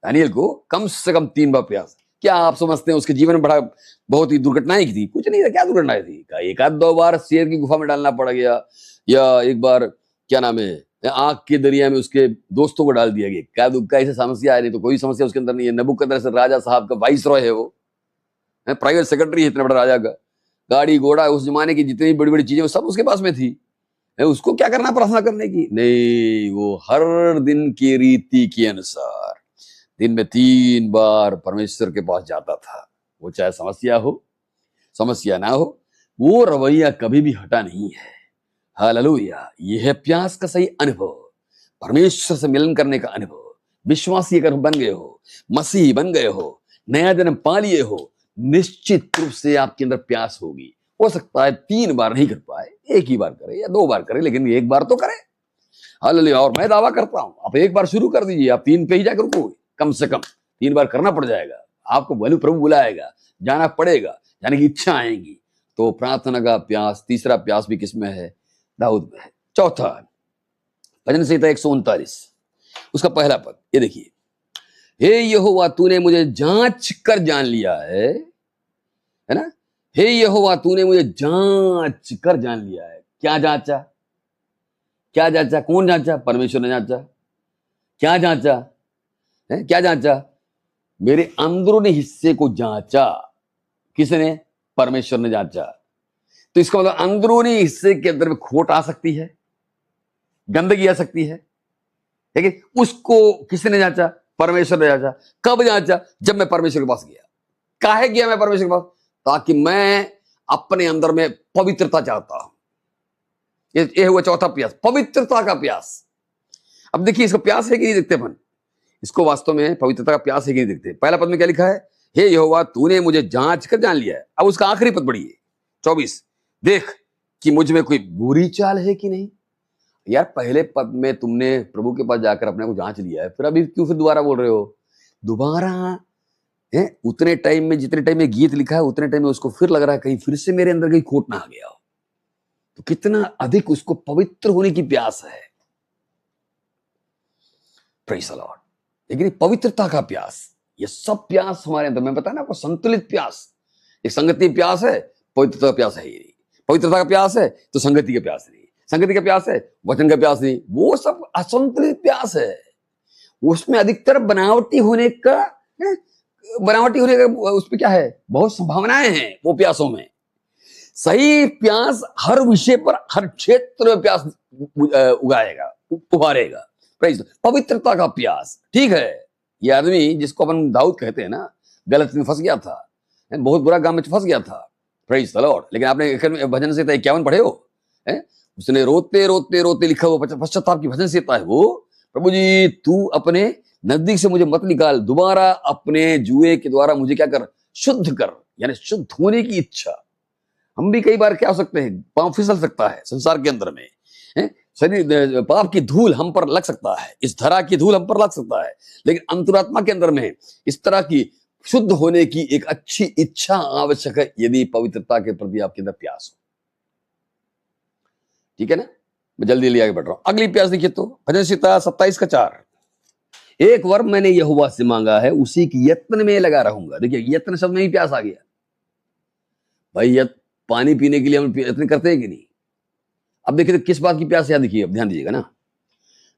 दानियल को कम से कम 3 बार प्यास। क्या आप समझते हैं उसके जीवन में बहुत ही दुर्घटनाएं की थी? कुछ नहीं था। क्या दुर्घटनाएं थी? एक आध 2 बार शेर की गुफा में डालना पड़ गया, या एक बार क्या नाम है आग के दरिया में उसके दोस्तों को डाल दिया गया। क्या ऐसी समस्या है? नहीं तो कोई समस्या उसके अंदर नहीं है। नबूकदनेस्सर राजा साहब का वाइसरॉय है, वो प्राइवेट सेक्रेटरी है इतने बड़े राजा का। गाड़ी घोड़ा उस जमाने की जितनी बड़ी बड़ी चीजें वो सब उसके पास में थी। उसको क्या करना प्रार्थना करने की? नहीं, वो हर दिन की रीति के अनुसार दिन में 3 बार परमेश्वर के पास जाता था। वो चाहे समस्या हो समस्या ना हो, वो रवैया कभी भी हटा नहीं है। हालेलुया। यह है प्यास का सही अनुभव, परमेश्वर से मिलन करने का अनुभव। विश्वासी अगर बन गए हो, मसीही बन गए हो, नया जन्म पा लिए हो, निश्चित रूप से आपके अंदर प्यास होगी। हो सकता है 3 बार नहीं कर पाए, 1 ही बार करे या 2 बार करे, लेकिन 1 बार तो करे। हालेलुया। और मैं दावा करता हूं, आप 1 बार शुरू कर दीजिए, आप 3 पे ही जाकर रुकोगे। कम से कम 3 बार करना पड़ जाएगा आपको। प्रभु बुलाएगा, जाना पड़ेगा, जाने की इच्छा आएगी। तो प्रार्थना का प्यास, तीसरा प्यास भी किसमें है? दाऊद में है। चौथा भजन संहिता 139 उसका पहला पद, ये देखिए। हे यहोवा तूने मुझे जांच कर जान लिया है ना। हे यहोवा तूने मुझे जांच कर जान लिया है। क्या जांचा? क्या जांचा? कौन जांचा? परमेश्वर ने जांचा। क्या जांचा है? क्या जांचा? मेरे अंदरूनी हिस्से को जांचा। किसने? परमेश्वर ने जांचा। तो इसका मतलब अंदरूनी हिस्से के अंदर में खोट आ सकती है, गंदगी आ सकती है, ठीक है। उसको किसने जांचा? परमेश्वर ने जांचा। कब जांचा? जब मैं परमेश्वर के पास गया। काहे गया मैं परमेश्वर के पास? ताकि मैं अपने अंदर में पवित्रता चाहता हूं। ये हुआ चौथा प्यास, पवित्रता का प्यास। अब देखिए इसका प्यास है कि नहीं देखते अपन, इसको वास्तव में पवित्रता का प्यास है कि नहीं देखते। पहला पद में क्या लिखा है? हे यहोवा, तूने मुझे जांच कर जान लिया है। अब उसका आखिरी पद पढ़िए, 24। देख कि मुझ में कोई बुरी चाल है कि नहीं। यार पहले पद में तुमने प्रभु के पास जाकर अपने को जांच लिया है, फिर अभी क्यों फिर दोबारा बोल रहे हो? दोबारा है उतने टाइम में, जितने टाइम में गीत लिखा है उतने टाइम में उसको फिर लग रहा है कहीं फिर से मेरे अंदर कहीं खोट ना आ गया हो। तो कितना अधिक उसको पवित्र होने की प्यास है। Praise the Lord. लेकिन पवित्रता का प्यास, ये सब प्यास हमारे अंदर, मैं बताया ना आपको, संतुलित प्यास। एक संगति प्यास है, पवित्रता का प्यास है ही नहीं। पवित्रता का प्यास है तो संगति का प्यास नहीं, संगति का प्यास है वचन का प्यास नहीं, वो सब असंतुलित प्यास है। उसमें अधिकतर बनावटी होने का उसमें क्या है, बहुत संभावनाएं हैं वो प्यासों में। सही प्यास हर विषय पर, हर क्षेत्र में प्यास उगाएगा, उभारेगा। पवित्रता का प्यास, ठीक है। ये आदमी जिसको अपन दाऊद कहते हैं ना, गलत में फंस गया था, बहुत बुरा काम में फंस गया था। Praise the Lord. लेकिन आपने भजन संहिता 51 पढ़े हो? उसने रोते रोते रोते लिखा हुआ पश्चाताप की भजन संहिता है वो। प्रभु जी तू अपने नजदीक से मुझे मत निकाल, दोबारा अपने जुए के द्वारा मुझे क्या कर, शुद्ध कर। यानी शुद्ध होने की इच्छा। हम भी कई बार क्या हो सकते हैं, पांव फिसल सकता है संसार के अंदर में, शरीर पाप की धूल हम पर लग सकता है, इस धरा की धूल हम पर लग सकता है, लेकिन अंतरात्मा के अंदर में इस तरह की शुद्ध होने की एक अच्छी इच्छा आवश्यक है, यदि पवित्रता के प्रति आपके अंदर प्यास हो। ठीक है ना। मैं जल्दी आगे बढ़ रहा हूं। अगली प्यास देखिए तो भजन संहिता 27 का 4। एक वर मैंने यहोवा से मांगा है, उसी की यत्न में लगा रहूंगा। देखिए यत्न शब्द में ही प्यास आ गया भाई। पानी पीने के लिए हम यत्न करते हैं कि नहीं? अब देखिए तो किस बात की प्यास है, देखिए अब ध्यान दीजिएगा ना,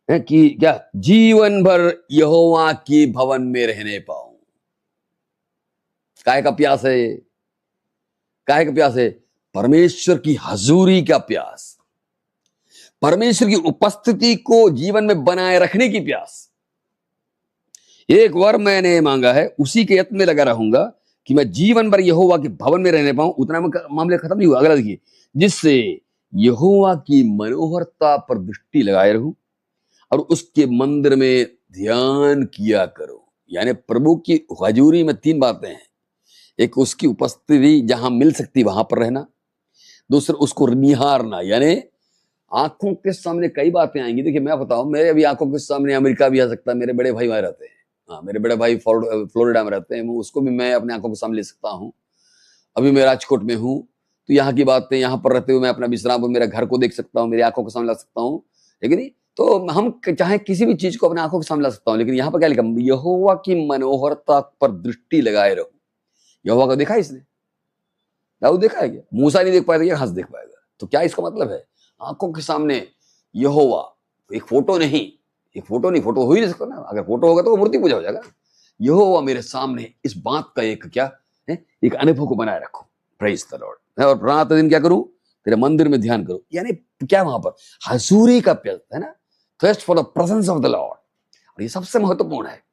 है कि क्या जीवन भर यहोवा की भवन में रहने पाऊं। काहे का प्यास है? काहे का प्यास है? परमेश्वर की हजूरी का प्यास, परमेश्वर की उपस्थिति को जीवन में बनाए रखने की प्यास। एक वर मैंने मांगा है, उसी के यत्न में लगा रहूंगा कि मैं जीवन भर यहोवा के भवन में रहने पाऊं। उतना मामले खत्म नहीं हुआ, अगला देखिए, जिससे यहोवा की मनोहरता पर दृष्टि लगाए रहूं और उसके मंदिर में ध्यान किया करो। यानी प्रभु की हजूरी में 3 बातें हैं। एक उसकी उपस्थिति जहां मिल सकती वहां पर रहना, दूसरा उसको निहारना, यानी आंखों के सामने कई बातें आएंगी। देखिए मैं बताऊं, मेरे अभी आंखों के सामने अमेरिका भी आ सकता है, मेरे बड़े भाई वहां रहते हैं। हाँ, मेरे बड़े भाई फ्लोरिडा में रहते हैं, उसको भी मैं अपने आंखों के सामने ले सकता हूँ। अभी मैं राजकोट में हूँ, तो यहाँ की बातें, यहाँ पर रहते हुए मैं अपना विश्राम, मेरा घर को देख सकता हूँ, मेरी आंखों के सामने ला सकता हूँ, ठीक है नहीं? तो हम चाहे किसी भी चीज को अपने आंखों के सामने ला सकता हूँ, लेकिन यहाँ पर क्या लिखा, यहोवा की मनोहरता पर दृष्टि लगाए रहो। यहोवा को देखा इसने? दाऊद देखा है क्या? मूसा नहीं देख पाएगा, हंस देख पाएगा। तो क्या इसका मतलब है? आंखों के सामने यहोवा, एक फोटो नहीं, फोटो हो ही नहीं सकता ना। अगर फोटो होगा तो वो मूर्ति पूजा हो जाएगा। यहोवा मेरे सामने, इस बात का एक क्या है, एक अनुभव को बनाए रखो। Praise the lord. और रात दिन क्या करूं? तेरे मंदिर में ध्यान करो। यानी क्या वहां पर हजूरी का प्यास है ना, thirst for the presence of the lord. और ये सबसे महत्वपूर्ण है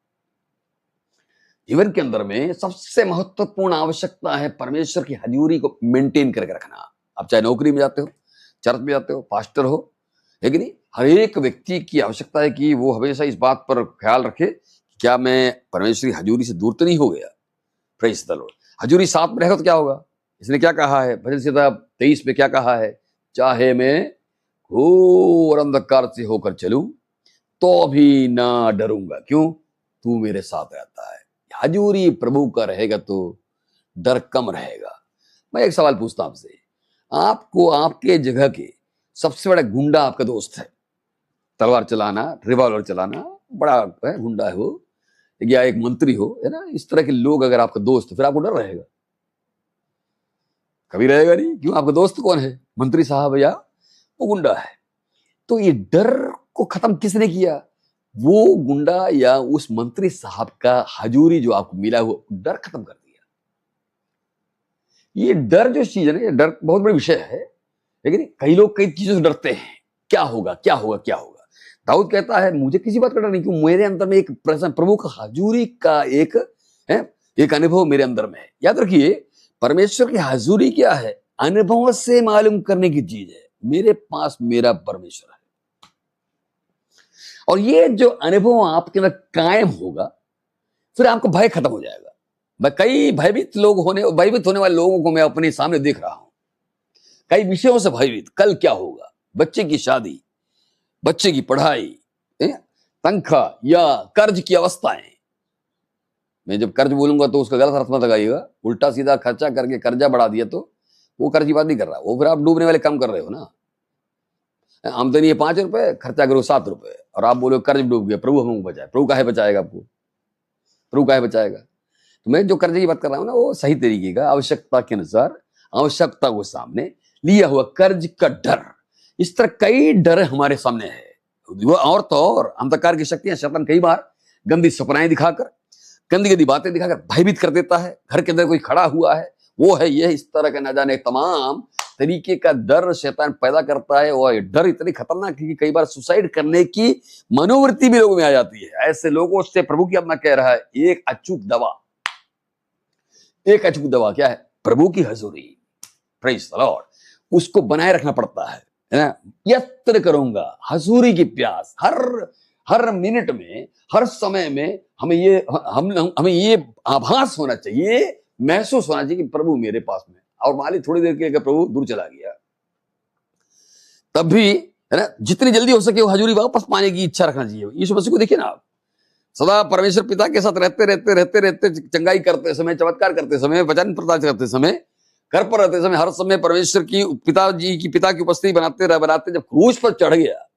जीवन के अंदर में, सबसे महत्वपूर्ण आवश्यकता है परमेश्वर की हजूरी को मेंटेन करके रखना। आप चाहे नौकरी में जाते हो, चर्च में जाते हो, पास्टर हो, है कि नहीं? हर एक व्यक्ति की आवश्यकता है कि वो हमेशा इस बात पर ख्याल रखे कि क्या मैं परमेश्वर की हजूरी से दूर तो नहीं हो गया। Praise the Lord. हजूरी साथ में रहेगा तो क्या होगा? इसने क्या कहा है भजन संहिता 23 में, क्या कहा है? चाहे मैं घोर अंधकार से होकर चलूं तो भी ना डरूंगा। क्यों? तू मेरे साथ रहता है। हजूरी प्रभु का रहेगा तो डर कम रहेगा। मैं एक सवाल पूछता हूं आपसे, आपको आपके जगह के सबसे बड़ा गुंडा आपका दोस्त है, तलवार चलाना, रिवॉल्वर चलाना, बड़ा है गुंडा है वो, या एक मंत्री हो, है ना, इस तरह के लोग अगर आपका दोस्त है, फिर आपको डर रहेगा? कभी रहेगा नहीं। क्यों? आपका दोस्त कौन है? मंत्री साहब या वो गुंडा है। तो ये डर को खत्म किसने किया? वो गुंडा या उस मंत्री साहब का हजूरी जो आपको मिला, वो डर खत्म कर दिया। ये डर जो चीज है ना, ये डर बहुत बड़ी विषय है, लेकिन कई लोग कई चीजों से डरते हैं। क्या होगा, क्या होगा, क्या होगा। दाऊद कहता है मुझे किसी बात का डर नहीं, क्यों, मेरे अंदर में एक प्रसन्न प्रभु का हजूरी का एक है, एक अनुभव मेरे अंदर में है। याद रखिए, परमेश्वर की हजूरी क्या है, अनुभव से मालूम करने की चीज है। मेरे पास मेरा परमेश्वर है, और ये जो अनुभव आपके अंदर कायम होगा, फिर आपको भय खत्म हो जाएगा। मैं कई भयभीत होने वाले लोगों को मैं अपने सामने देख रहा हूं, कई विषयों से भयभीत। कल क्या होगा, बच्चे की शादी, बच्चे की पढ़ाई, तनख्वाह या कर्ज की अवस्थाएं। मैं जब कर्ज बोलूंगा तो उसका गलत अर्थ मत लगाइएगा, उल्टा सीधा खर्चा करके कर्जा बढ़ा दिया तो वो कर्ज की बात नहीं कर रहा, वो फिर आप डूबने वाले काम कर रहे हो ना। आमदनी है 5 रुपए, खर्चा करो 7 रुपए, और आप बोलो कर्ज डूब गया, प्रभु हमको बचाए। प्रभु काहे बचाएगा आपको, प्रभु काहे बचाएगा। तो मैं जो कर्ज की बात कर रहा हूं ना, वो सही तरीके का, आवश्यकता के अनुसार, आवश्यकता को सामने लिया हुआ कर्ज का डर। इस तरह कई डर हमारे सामने है। और तो और अंधकार की शक्तियां, शैतान कई बार गंदी सपनाएं दिखाकर, गंदी गंदी बातें दिखाकर भयभीत कर देता है। घर के अंदर कोई खड़ा हुआ है, वो है, यह इस तरह का न जाने तमाम तरीके का डर शैतान पैदा करता है। और डर इतनी खतरनाक है कि कई बार सुसाइड करने की मनोवृत्ति भी लोगों में आ जाती है। ऐसे लोगों से प्रभु की अपना कह रहा है, एक अचूक दवा, एक अचूक दवा क्या है, प्रभु की हजूरी। Praise the Lord. उसको बनाए रखना पड़ता है ना। यत्न करूंगा, हजूरी की प्यास, हर मिनट में, हर समय में हमें ये आभास होना चाहिए, महसूस होना चाहिए कि प्रभु मेरे पास में। और मान ली थोड़ी देर के लिए प्रभु दूर चला गया, तब भी है ना, जितनी जल्दी हो सके वो हजूरी वापस पाने की इच्छा रखना चाहिए। यीशु मसीह को देखिए ना आप, सदा परमेश्वर पिता के साथ रहते चंगाई करते समय, चमत्कार करते समय, वचन प्रचार करते समय, घर पर रहते समय, हर समय परमेश्वर की पिता की उपस्थिति बनाते जब क्रूस पर चढ़ गया।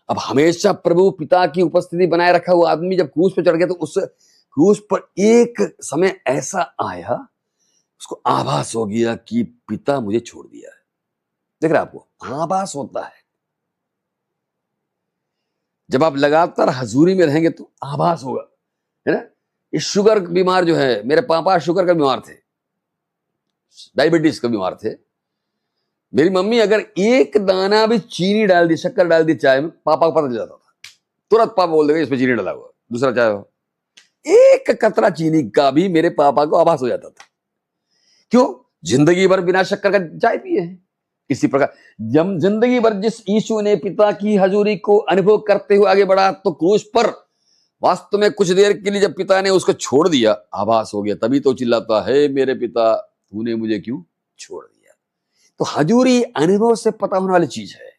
अब हमेशा प्रभु पिता की उपस्थिति बनाए रखा हुआ आदमी जब क्रूस पर चढ़ गया, तो उस क्रूस पर एक समय ऐसा आया, उसको आभास हो गया कि पिता मुझे छोड़ दिया है। देख रहे आपको आभास होता है। जब आप लगातार हजूरी में रहेंगे तो आभास होगा, है ना। ये शुगर बीमार जो है, मेरे पापा शुगर का बीमार थे, डायबिटीज का बीमार थे। मेरी मम्मी अगर एक दाना भी चीनी डाल दी, शक्कर डाल दी चाय में, पापा को पता चल जाता था। तुरंत पापा बोल देगा इसमें चीनी डाला हुआ, दूसरा चाय हो। एक कतरा चीनी का भी मेरे पापा को आभास हो जाता था। क्यों? जिंदगी भर बिना शक्कर का चाय पिए हैं। इसी प्रकार जब जिंदगी भर जिस यीशु ने पिता की हजूरी को अनुभव करते हुए आगे बढ़ा, तो क्रूस पर वास्तव में कुछ देर के लिए जब पिता ने उसको छोड़ दिया, आभास हो गया। तभी तो चिल्लाता है, मेरे पिता तूने मुझे क्यों छोड़ दिया। तो हजूरी अनुभव से पता होने वाली चीज है,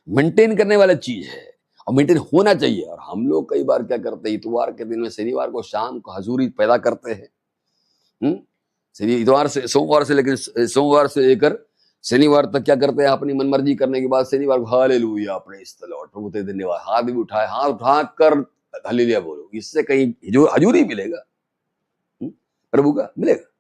मेंटेन करने वाली चीज है, और मेंटेन होना चाहिए। और हम लोग कई बार क्या करते हैं, इतवार के दिन में, शनिवार को शाम को हजूरी पैदा करते हैं। इतवार से सोमवार से लेकर सोमवार से लेकर शनिवार तक क्या करते हैं, अपनी मनमर्जी करने के बाद शनिवार को हालेलुया प्रेज़ द लॉर्ड, प्रभु तेरे धन्यवाद, हाथ भी उठाए, हाथ उठाकर हालेलुया बोलो। इससे कहीं जो हजूरी मिलेगा, प्रभु का मिलेगा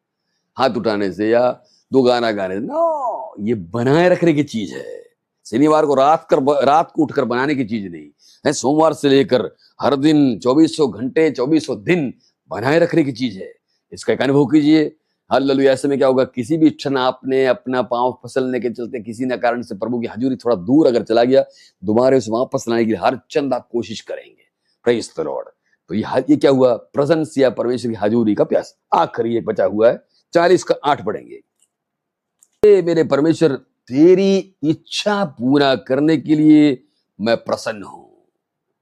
हाथ उठाने से या दो गाना गाने से? नो, ये बनाए रखने की चीज है। शनिवार को रात को उठकर बनाने की चीज नहीं है। सोमवार से लेकर हर दिन 2400 घंटे 2400 दिन बनाए रखने की चीज है। इसका एक अनुभव कीजिए। हालेलुया। ऐसे में क्या होगा, किसी भी क्षण आपने अपना पांव फिसलने के चलते किसी न कारण से प्रभु की हजूरी थोड़ा दूर अगर चला गया, दोबारा उसे वापस लाने के लिए हर चंद आप कोशिश करेंगे। Praise the Lord. तो ये क्या हुआ, प्रेजेंस या परमेश्वर की हजूरी का प्यास। आखिरी एक बचा हुआ है, 40 का 8 पढ़ेंगे। मेरे परमेश्वर, तेरी इच्छा पूरा करने के लिए मैं प्रसन्न हूं।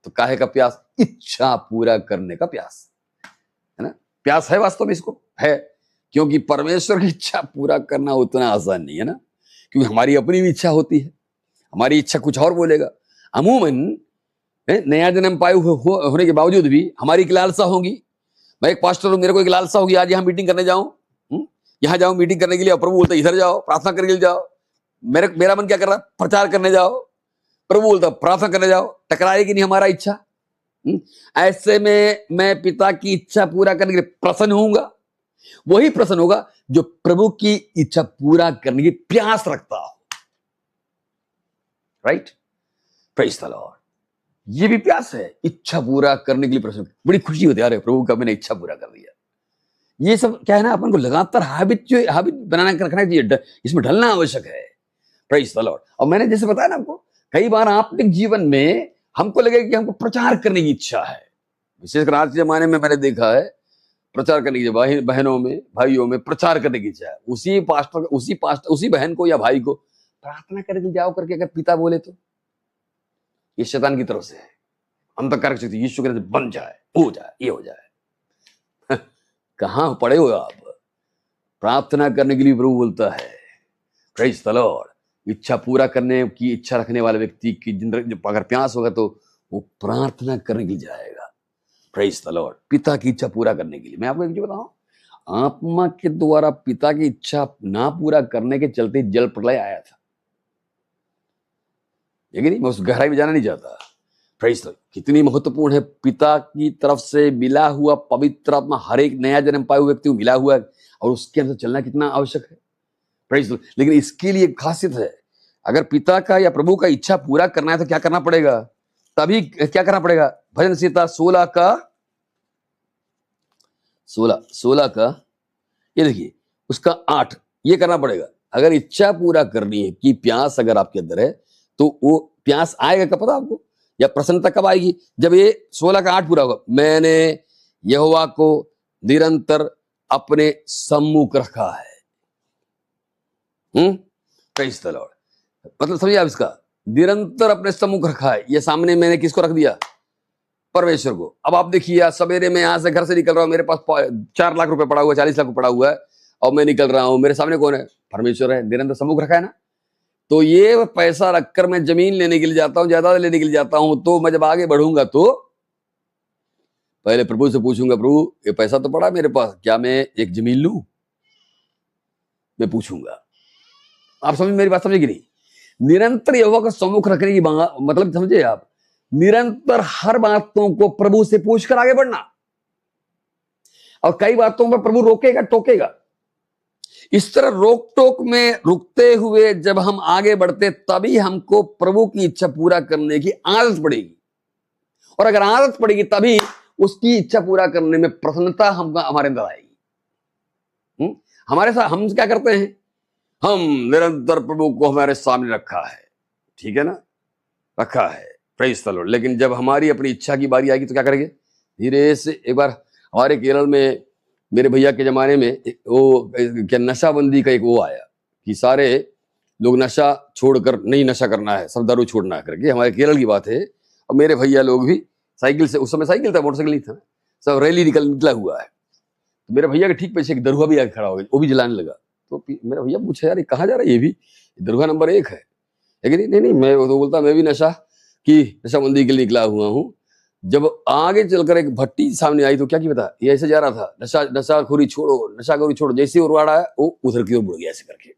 तो काहे का प्यास? इच्छा पूरा करने का प्यास, है ना। प्यास है वास्तव में, इसको है, क्योंकि परमेश्वर की इच्छा पूरा करना उतना आसान नहीं है ना। क्योंकि हमारी अपनी भी इच्छा होती है, हमारी इच्छा कुछ और बोलेगा। अमूमन नया जन्म पाए होने के बावजूद भी हमारी एक लालसा होगी। मैं एक पास्टर हूं, मेरे को एक लालसा होगी, आज यहाँ मीटिंग करने जाऊं, यहाँ जाऊं मीटिंग करने के लिए। प्रभु बोलता इधर जाओ, प्रार्थना करने के लिए जाओ। मेरा मन क्या कर रहा, प्रचार करने जाओ। प्रभु बोलता प्रार्थना करने जाओ। टकराएगी नहीं हमारा इच्छा। ऐसे में मैं पिता की इच्छा पूरा करने के लिए प्रसन्न होऊंगा। वही प्रसन्न होगा जो प्रभु की इच्छा पूरा करने की प्यास रखता हो। Right, praise the Lord. ये भी प्यास है, इच्छा पूरा करने के लिए प्रसन्न। बड़ी खुशी होती है, अरे प्रभु का मैंने इच्छा पूरा कर दिया। ये सब क्या है ना, अपन को लगातार हैबिट बनाना के रखना चाहिए, इसमें ढलना आवश्यक है। Praise the lord. और मैंने जैसे बताया ना आपको, कई बार आत्मिक जीवन में हमको लगेगा कि हमको प्रचार करने की इच्छा है। विशेषकर आज के जमाने में मैंने देखा है, प्रचार करने की बहनों में, भाइयों में प्रचार करने की इच्छा है। उसी बहन को या भाई को प्रार्थना करने के लिए जाओ करके अगर पिता बोले तो ये शैतान की तरफ से है। अंतःकारक शक्ति यीशु के नाम से बन जाए, हो जाए, ये हो जाए। कहां पड़े हो आप? प्रार्थना करने के लिए प्रभु बोलता है। Praise the Lord. इच्छा पूरा करने की इच्छा रखने वाले व्यक्ति की जिंदगी अगर प्यास होगा तो वो प्रार्थना करने के लिए जाएगा। Praise the Lord. पिता की इच्छा पूरा करने के लिए। मैं आपको एक चीज बताऊं, आत्मा के द्वारा पिता की इच्छा ना पूरा करने के चलते जल प्रलय आया था, लेकिन मैं उस गहराई में जाना नहीं चाहता। Praise the Lord. कितनी महत्वपूर्ण है पिता की तरफ से मिला हुआ पवित्र आत्मा, हर एक नया जन्म पाए हुए व्यक्ति को मिला हुआ है और उसके अंदर चलना कितना आवश्यक है। Praise the Lord. लेकिन इसके लिए एक खासियत है, अगर पिता का या प्रभु का इच्छा पूरा करना है तो क्या करना पड़ेगा? तभी क्या करना पड़ेगा? भजन संहिता 16 का ये देखिए, उसका 8 ये करना पड़ेगा। अगर इच्छा पूरा करनी है कि प्यास अगर आपके अंदर है तो वो प्यास आएगा कब पता आपको, या प्रसन्नता कब आएगी? जब ये 16 का 8 पूरा होगा। मैंने यहोवा को निरंतर अपने सम्मुख रखा है। Praise the Lord. मतलब समझिए आप इसका, निरंतर अपने सम्मुख रखा है। ये सामने मैंने किसको रख दिया? परमेश्वर को। अब आप देखिए, सवेरे में यहां से घर से निकल रहा हूं, मेरे पास 4 लाख रुपए पड़ा हुआ है, 40 लाख पड़ा हुआ है और मैं निकल रहा हूं, मेरे सामने कौन है? परमेश्वर है। निरंतर सम्मुख रखा है ना। तो ये पैसा रखकर मैं जमीन लेने के लिए जाता हूं, जायदाद लेने के लिए जाता हूं, तो मैं जब आगे बढ़ूंगा तो पहले प्रभु से पूछूंगा, प्रभु ये पैसा तो पड़ा मेरे पास, क्या मैं एक जमीन लूं? मैं पूछूंगा। आप समझ, मेरी बात समझे कि नहीं? निरंतर यहोवा का सम्मुख रखने की मतलब समझे आप, निरंतर हर बातों को प्रभु से पूछकर आगे बढ़ना। और कई बातों पर प्रभु रोकेगा, टोकेगा। इस तरह रोक टोक में रुकते हुए जब हम आगे बढ़ते, तभी हमको प्रभु की इच्छा पूरा करने की आदत पड़ेगी। और अगर आदत पड़ेगी तभी उसकी इच्छा पूरा करने में प्रसन्नता हमारे अंदर आएगी। हमारे साथ हम क्या करते हैं? हम निरंतर प्रभु को हमारे सामने रखा है, ठीक है ना, रखा है। Praise the Lord. लेकिन जब हमारी अपनी इच्छा की बारी आएगी तो क्या करेंगे? धीरे से। एक बार हमारे केरल में मेरे भैया के जमाने में वो क्या नशाबंदी का एक वो आया कि सारे लोग नशा छोड़कर नहीं नशा करना है, सब दारू छोड़ना है करके। हमारे केरल की बात है। और मेरे भैया लोग भी साइकिल से, उस समय साइकिल था, मोटरसाइकिल नहीं था, सब रैली निकला हुआ है। तो मेरे भैया के ठीक पीछे एक दरुआ भी आके खड़ा हो गया, वो भी जलाने लगा। तो मेरा भैया पूछा, यार ये कहाँ जा रहा है? ये भी दरुआ नंबर 1 है। लेकिन नहीं, मैं तो बोलता मैं भी नशाबंदी के लिए निकला हुआ हूँ। जब आगे चलकर एक भट्टी सामने आई तो क्या बता, ये ऐसे जा रहा था, नशाखोरी छोड़ो। जैसे उड़वाड़ा है वो उधर की ओर मुड़ गया ऐसे करके।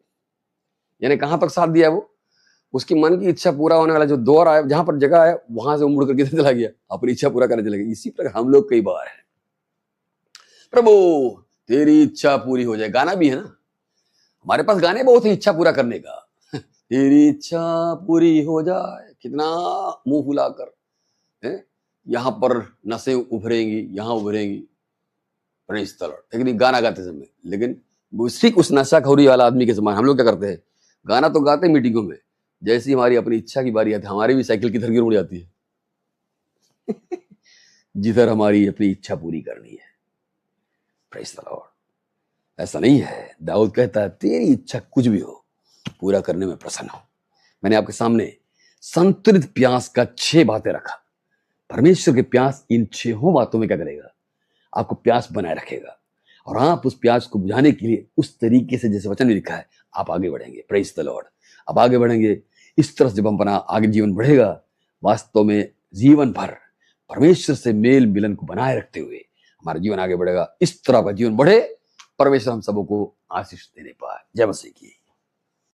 यानी कहां तक साथ दिया वो? उसकी मन की इच्छा पूरा होने वाला जो दौर आया, जहां पर जगह है, वहां से वो मुड़ करके चला गया, अपनी इच्छा पूरा करने चला गया। इसी प्रकार हम लोग कई बार है, प्रभु तेरी इच्छा पूरी हो जाए। गाना भी है ना, हमारे पास गाने बहुत है इच्छा पूरा करने का। तेरी इच्छा पूरी हो जाए, कितना मुंह फुलाकर है, यहां पर नसें उभरेंगी, यहां उभरेंगी। Praise the Lord. लेकिन गाना गाते समय, लेकिन ठीक उस नशाखोरी वाला आदमी के समान हम लोग क्या करते हैं? गाना तो गाते मीटिंगों में, जैसी हमारी अपनी इच्छा की बारी आती है, हमारी भी साइकिल किधर की उड़ जाती है। जिधर हमारी अपनी इच्छा पूरी करनी है। Praise the Lord. ऐसा नहीं है। दाऊद कहता है, तेरी इच्छा कुछ भी हो, पूरा करने में प्रसन्न हो। मैंने आपके सामने संतुलित प्यास का 6 बातें रखा। परमेश्वर के प्यास इन 6 बातों में क्या करेगा? आपको प्यास बनाए रखेगा और आप उस प्यास को बुझाने के लिए उस तरीके से जैसे वचन में लिखा है आप आगे बढ़ेंगे। Praise the Lord. अब आगे बढ़ेंगे इस तरह से, जब हम अपना आगे जीवन बढ़ेगा, वास्तव में जीवन भर परमेश्वर से मेल मिलन को बनाए रखते हुए हमारा जीवन आगे बढ़ेगा। इस तरह का जीवन बढ़े, परमेश्वर हम सबको आशीष देने पाए। जय मसीह की।